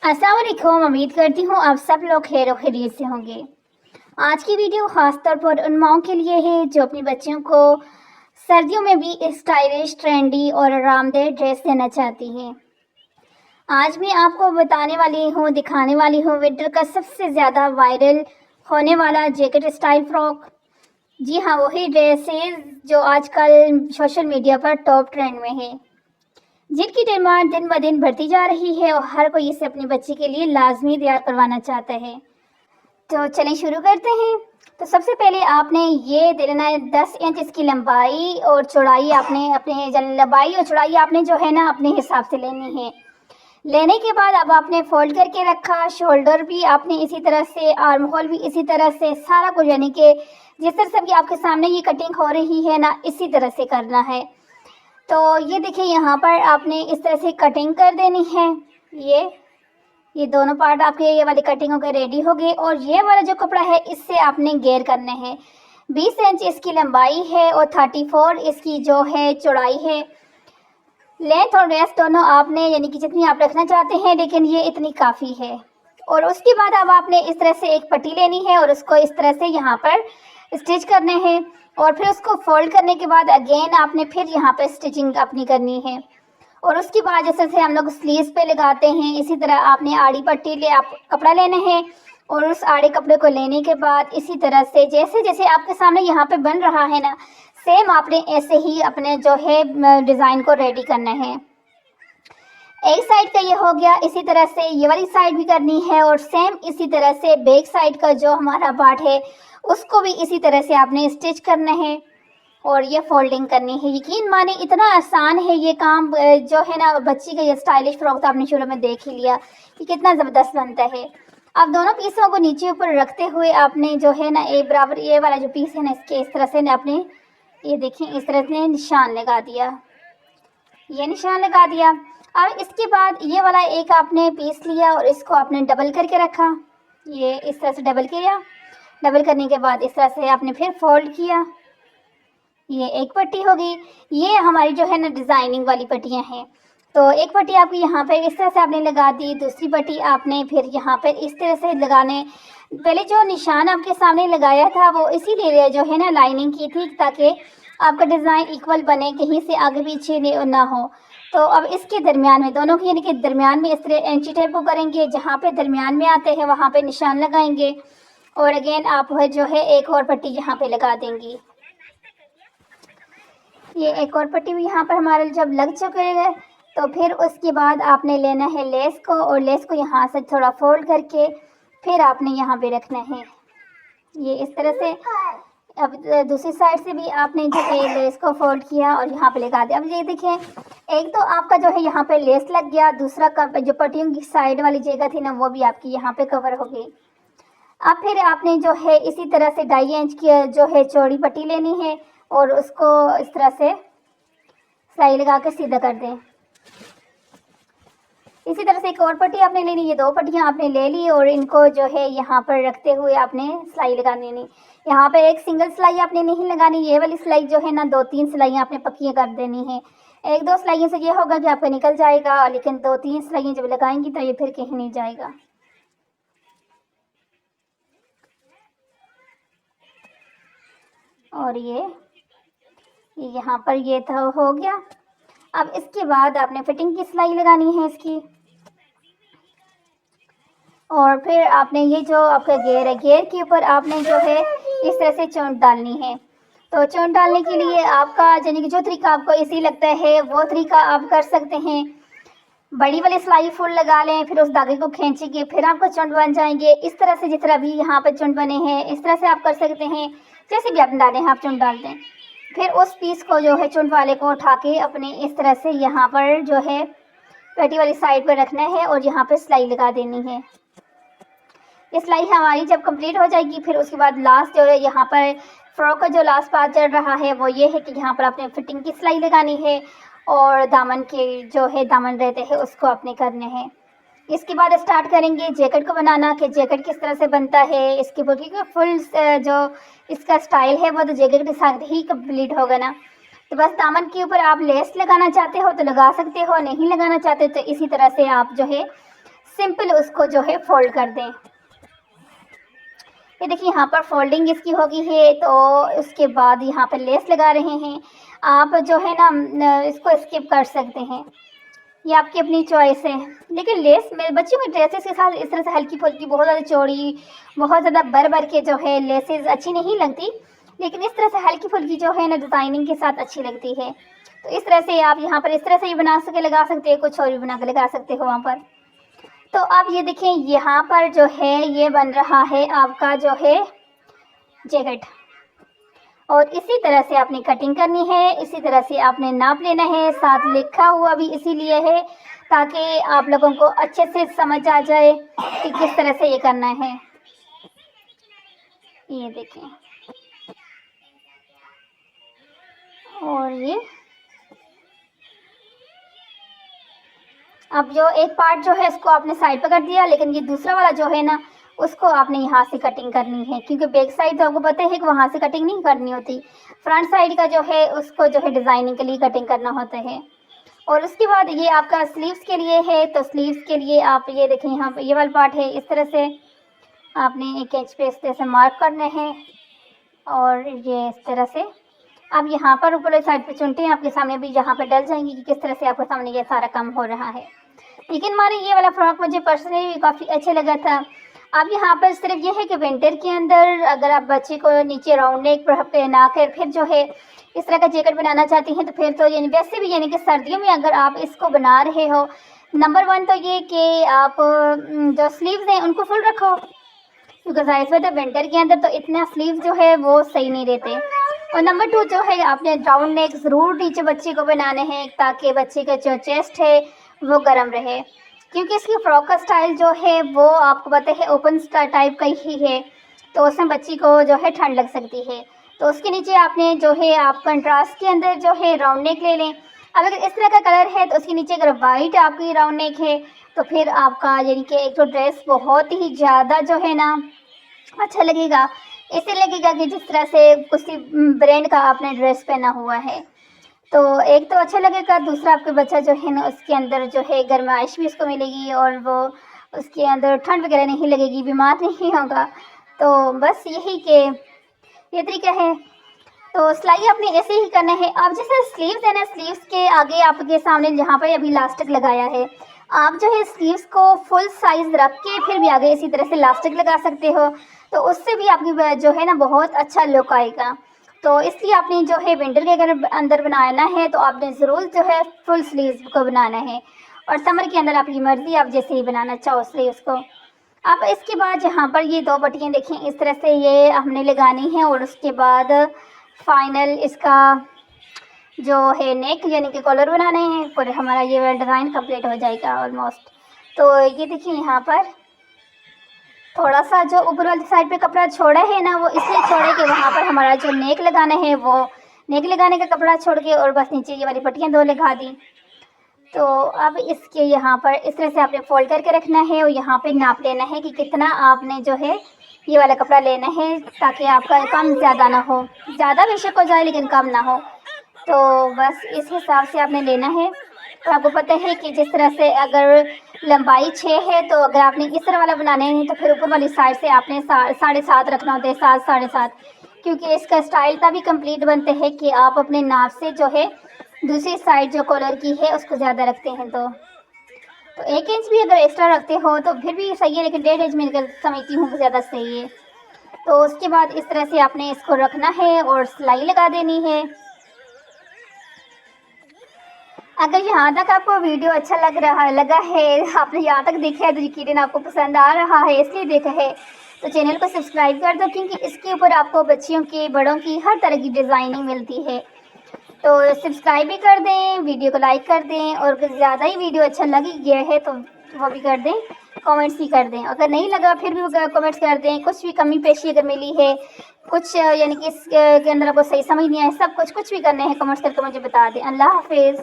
अस्सलाम वालेकुम। उम्मीद करती हूँ आप सब लोग खैर खैरियत से होंगे। आज की वीडियो ख़ास तौर पर उन माओं के लिए है जो अपनी बच्चियों को सर्दियों में भी स्टाइलिश, ट्रेंडी और आरामदेह ड्रेस देना चाहती हैं। आज मैं आपको बताने वाली हूँ, दिखाने वाली हूँ विंटर का सबसे ज़्यादा वायरल होने वाला जैकेट स्टाइल फ्रॉक। जी हाँ, वही ड्रेसेस जो आजकल सोशल मीडिया पर टॉप ट्रेंड में है, जिनकी डिमांड दिन ब दिन बढ़ती जा रही है और हर कोई इसे अपने बच्चे के लिए लाजमी तैयार करवाना चाहता है। तो चलें शुरू करते हैं। तो सबसे पहले आपने ये दे लेना है 10 इंच इसकी लंबाई और चौड़ाई। आपने अपने लंबाई और चौड़ाई आपने जो है ना अपने हिसाब से लेनी है। लेने के बाद अब आपने फोल्ड करके रखा, शोल्डर भी आपने इसी तरह से, आर्म होल भी इसी तरह से, सारा कुछ यानी कि जिस तरह से भी आपके सामने ये कटिंग हो रही है ना, इसी तरह से करना है। तो ये देखिए, यहाँ पर आपने इस तरह से कटिंग कर देनी है। ये दोनों पार्ट आपके ये वाली कटिंग होकर रेडी हो गए। और ये वाला जो कपड़ा है इससे आपने घेर करने हैं। 20 इंच इसकी लंबाई है और 34 इसकी जो है चौड़ाई है। लेंथ और रेस्ट दोनों आपने यानी कि जितनी आप रखना चाहते हैं, लेकिन ये इतनी काफ़ी है। और उसके बाद अब आपने इस तरह से एक पट्टी लेनी है और उसको इस तरह से यहाँ पर स्टिच करने हैं। और फिर उसको फोल्ड करने के बाद अगेन आपने फिर यहाँ पर स्टिचिंग अपनी करनी है। और उसके बाद जैसे से हम लोग स्लीव्स पे लगाते हैं, इसी तरह आपने आड़ी पट्टी ले आप कपड़ा लेना है। और उस आड़े कपड़े को लेने के बाद इसी तरह से जैसे जैसे आपके सामने यहाँ पे बन रहा है ना, सेम आपने ऐसे ही अपने जो है डिज़ाइन को रेडी करना है। एक साइड का ये हो गया। इसी तरह से ये वाली साइड भी करनी है और सेम इसी तरह से बैक साइड का जो हमारा पार्ट है उसको भी इसी तरह से आपने स्टिच करना है और ये फोल्डिंग करनी है। यकीन माने इतना आसान है ये काम जो है ना। बच्ची का ये स्टाइलिश फ्रॉक तो आपने शुरू में देख ही लिया कि कितना ज़बरदस्त बनता है। अब दोनों पीसों को नीचे ऊपर रखते हुए आपने जो है ना एक बराबर ये वाला जो पीस है ना, इसके इस तरह से ना आपने ये देखें इस तरह से निशान लगा दिया। ये निशान लगा दिया। अब इसके बाद ये वाला एक आपने पीस लिया और इसको आपने डबल करके रखा। ये इस तरह से डबल किया। डबल करने के बाद इस तरह से आपने फिर फोल्ड किया। ये एक पट्टी हो गई। ये हमारी जो है ना डिज़ाइनिंग वाली पट्टियाँ हैं। तो एक पट्टी आपकी यहाँ पे इस तरह से आपने लगा दी, दूसरी पट्टी आपने फिर यहाँ पर इस तरह से लगाने। पहले जो निशान आपके सामने लगाया था वो इसीलिए जो है ना लाइनिंग की थी ताकि आपका डिज़ाइन इक्वल बने, कहीं से आगे पीछे ना हो। तो अब इसके दरमियान में दोनों के यानी कि दरमियान में इस तरह इंची टेप को करेंगे, जहाँ पे दरमियान में आते हैं वहाँ पे निशान लगाएंगे। और अगेन आप जो है एक और पट्टी यहाँ पे लगा देंगी। ये एक और पट्टी भी यहाँ पर हमारे जब लग चुके हैं तो फिर उसके बाद आपने लेना है लेस को और लेस को यहाँ से थोड़ा फोल्ड करके फिर आपने यहाँ पे रखना है ये इस तरह से। अब दूसरी साइड से भी आपने जो है लेस को फोल्ड किया और यहाँ पे लगा दिया। अब ये देखें, एक तो आपका जो है यहाँ पे लेस लग गया, दूसरा का जो पट्टियों की साइड वाली जगह थी ना वो भी आपकी यहाँ पे कवर हो गई। अब फिर आपने जो है इसी तरह से 2.5 इंच की जो है चौड़ी पट्टी लेनी है और उसको इस तरह से सिलाई लगा के सीधा कर दें। इसी तरह से एक और पट्टी आपने लेनी, ये 2 पट्टियाँ आपने ले ली और इनको जो है यहाँ पर रखते हुए आपने सिलाई लगानी नहीं। यहाँ पर एक सिंगल सिलाई आपने नहीं लगानी, ये वाली सिलाई जो है ना 2-3 सिलाइयाँ आपने पक्की कर देनी है। 1-2 सिलाइयों से ये होगा कि आपका निकल जाएगा, लेकिन 2-3 सिलाइयाँ जब लगाएंगी तो ये फिर कहीं नहीं जाएगा। और ये यहाँ पर ये तो हो गया। अब इसके बाद आपने फिटिंग की सिलाई लगानी है इसकी। और फिर आपने ये जो आपका घेर है, घेर के ऊपर आपने जो है इस तरह से चोंट डालनी है। तो चोंट डालने के लिए आपका यानी कि जो तरीका आपको इजी लगता है वो तरीका आप कर सकते हैं। बड़ी वाली सिलाई फुल लगा लें, फिर उस धागे को खींचेंगे, फिर आपका चोंट बन जाएंगे। इस तरह से जिस तरह भी यहाँ पर चोंट बने हैं इस तरह से आप कर सकते हैं। जैसे भी आप डालें आप चोंट डाल दें। फिर उस पीस को जो है चुंड वाले को उठा के अपने इस तरह से यहाँ पर जो है पेटी वाली साइड पर रखना है और यहाँ पर सिलाई लगा देनी है। ये सिलाई हमारी जब कंप्लीट हो जाएगी फिर उसके बाद लास्ट जो है यहाँ पर फ्रॉक का जो लास्ट पार्ट चल रहा है वो ये है कि यहाँ पर आपने फिटिंग की सिलाई लगानी है और दामन के जो है दामन रहते हैं उसको आपने करने हैं। इसके बाद स्टार्ट करेंगे जैकेट को बनाना कि जैकेट किस तरह से बनता है इसके ऊपर, क्योंकि फुल जो इसका स्टाइल है वो तो जैकेट के साथ ही कंप्लीट होगा ना। तो बस दामन के ऊपर आप लेस लगाना चाहते हो तो लगा सकते हो, नहीं लगाना चाहते तो इसी तरह से आप जो है सिंपल उसको जो है फोल्ड कर दें। ये देखिए यहाँ पर फोल्डिंग इसकी होगी है। तो उसके बाद यहाँ पर लेस लगा रहे हैं। आप जो है ना इसको स्किप कर सकते हैं, ये आपकी अपनी चॉइस है। लेकिन लेस मेरे बच्चों के ड्रेसेस के साथ इस तरह से हल्की फुल्की, बहुत ज़्यादा चौड़ी, बहुत ज़्यादा भर के जो है लेसेस अच्छी नहीं लगती। लेकिन इस तरह से हल्की फुल्की जो है ना डिज़ाइनिंग के साथ अच्छी लगती है। तो इस तरह से आप यहाँ पर इस तरह से भी बना सके लगा सकते हैं, कुछ और भी बना के लगा सकते हो वहाँ पर। तो आप ये देखें यहाँ पर जो है ये बन रहा है आपका जो है जैकेट। और इसी तरह से आपने कटिंग करनी है, इसी तरह से आपने नाप लेना है। साथ लिखा हुआ भी इसीलिए है ताकि आप लोगों को अच्छे से समझ आ जाए कि किस तरह से ये करना है। ये देखें, और ये अब जो एक पार्ट जो है इसको आपने साइड पर कर दिया, लेकिन ये दूसरा वाला जो है ना उसको आपने यहाँ से कटिंग करनी है, क्योंकि बैक साइड तो आपको पता है कि वहाँ से कटिंग नहीं करनी होती। फ्रंट साइड का जो है उसको जो है डिज़ाइनिंग के लिए कटिंग करना होता है। और उसके बाद ये आपका स्लीव्स के लिए है। तो स्लीव्स के लिए आप ये देखें यहाँ पर ये वाला पार्ट है, इस तरह से आपने एक इंच पे इस तरह से मार्क करने हैं। और ये इस तरह से अब यहाँ पर ऊपर साइड पे चुनते हैं आपके सामने भी यहाँ पर डल जाएंगी कि किस तरह से आपके सामने ये सारा काम हो रहा है। लेकिन हमारे ये वाला फ्रॉक मुझे पर्सनली काफ़ी अच्छा लगा था। अब यहाँ पर सिर्फ ये है कि विंटर के अंदर अगर आप बच्चे को नीचे राउंड नेक पहना कर फिर जो है इस तरह का जैकेट बनाना चाहती हैं तो फिर तो यानी वैसे भी यानी कि सर्दियों में अगर आप इसको बना रहे हो, नंबर 1 तो ये कि आप जो स्लीव्स हैं उनको फुल रखो, क्योंकि जाहिर सी बात है विंटर के अंदर तो इतना स्लीव्स जो है वो सही नहीं रहते। और नंबर 2 जो है आपने राउंड नेक ज़रूर नीचे बच्चे को बनाने हैं ताकि बच्चे का जो चेस्ट है वो गर्म रहे, क्योंकि इसकी फ्रॉक का स्टाइल जो है वो आपको पता है ओपन टाइप का ही है। तो उसमें बच्ची को जो है ठंड लग सकती है। तो उसके नीचे आपने जो है आप कंट्रास्ट के अंदर जो है राउंड नेक ले लें। अब अगर इस तरह का कलर है तो उसके नीचे अगर वाइट आपकी राउंड नेक है तो फिर आपका यानी कि एक तो ड्रेस बहुत ही ज़्यादा जो है ना अच्छा लगेगा। इससे लगेगा कि जिस तरह से किसी ब्रांड का आपने ड्रेस पहना हुआ है। तो एक तो अच्छा लगेगा, दूसरा आपके बच्चा जो है ना उसके अंदर जो है गर्माइश भी उसको मिलेगी और वो उसके अंदर ठंड वगैरह नहीं लगेगी, बीमार नहीं होगा। तो बस यही कि ये तरीका है। तो सिलाई आपने ऐसे ही करना है। आप जैसे स्लीव्स है ना, स्लीव्स के आगे आपके सामने जहाँ पर अभी इलास्टिक लगाया है, आप जो है स्लीव्स को फुल साइज़ रख के फिर भी आगे इसी तरह से इलास्टिक लगा सकते हो। तो उससे भी आपकी जो है ना बहुत अच्छा लुक आएगा। तो इसलिए आपने जो है विंटर के अगर अंदर बनाना है तो आपने ज़रूर जो है फुल स्लीव्स को बनाना है। और समर के अंदर आपकी मर्ज़ी, आप जैसे ही बनाना चाहो स्लीव्स को। अब इसके बाद यहाँ पर ये 2 बटियाँ देखें इस तरह से ये हमने लगानी है। और उसके बाद फाइनल इसका जो है नेक यानी कि कॉलर बनाने हैं, फिर हमारा ये डिज़ाइन कंप्लीट हो जाएगा ऑलमोस्ट। तो ये देखिए यहाँ पर थोड़ा सा जो ऊपर वाली साइड पे कपड़ा छोड़ा है ना वो इसलिए छोड़े कि वहाँ पर हमारा जो नेक लगाना है वो नेक लगाने का कपड़ा छोड़ के और बस नीचे ये वाली पट्टियाँ 2 लगा दी। तो अब इसके यहाँ पर इस तरह से आपने फोल्ड करके रखना है और यहाँ पे नाप लेना है कि कितना आपने जो है ये वाला कपड़ा लेना है ताकि आपका कम ज़्यादा ना हो, ज़्यादा बेशक हो जाए लेकिन कम ना हो। तो बस इस हिसाब से आपने लेना है। तो आपको पता है कि जिस तरह से अगर लंबाई 6 है तो अगर आपने इस तरह वाला बनाना है तो फिर ऊपर वाली साइड से आपने 7.5 रखना होता है, 7 7.5, क्योंकि इसका स्टाइल तभी कंप्लीट बनते हैं कि आप अपने नाप से जो है दूसरी साइड जो कॉलर की है उसको ज़्यादा रखते हैं। तो 1 इंच भी अगर एक्स्ट्रा रखते हो तो फिर भी सही है, लेकिन 1.5 इंच मैं समझती हूँ ज़्यादा सही है। तो उसके बाद इस तरह से आपने इसको रखना है और सिलाई लगा देनी है। अगर यहाँ तक आपको वीडियो अच्छा लगा है, आपने यहाँ तक देखा है तो यकीनन आपको पसंद आ रहा है, इसलिए देखा है तो चैनल को सब्सक्राइब कर दो, क्योंकि इसके ऊपर आपको बच्चियों की बड़ों की हर तरह की डिज़ाइनिंग मिलती है। तो सब्सक्राइब भी कर दें, वीडियो को लाइक कर दें, और अगर ज़्यादा ही वीडियो अच्छा लग गया है तो वो भी कर दें, कमेंट्स भी कर दें। अगर नहीं लगा फिर भी कमेंट्स कर दें। कुछ भी कमी पेशी अगर मिली है, कुछ यानी कि इसके अंदर आपको सही समझ नहीं आया, सब कुछ भी करने हैं कमेंट्स करके मुझे बता दें। अल्लाह हाफिज़।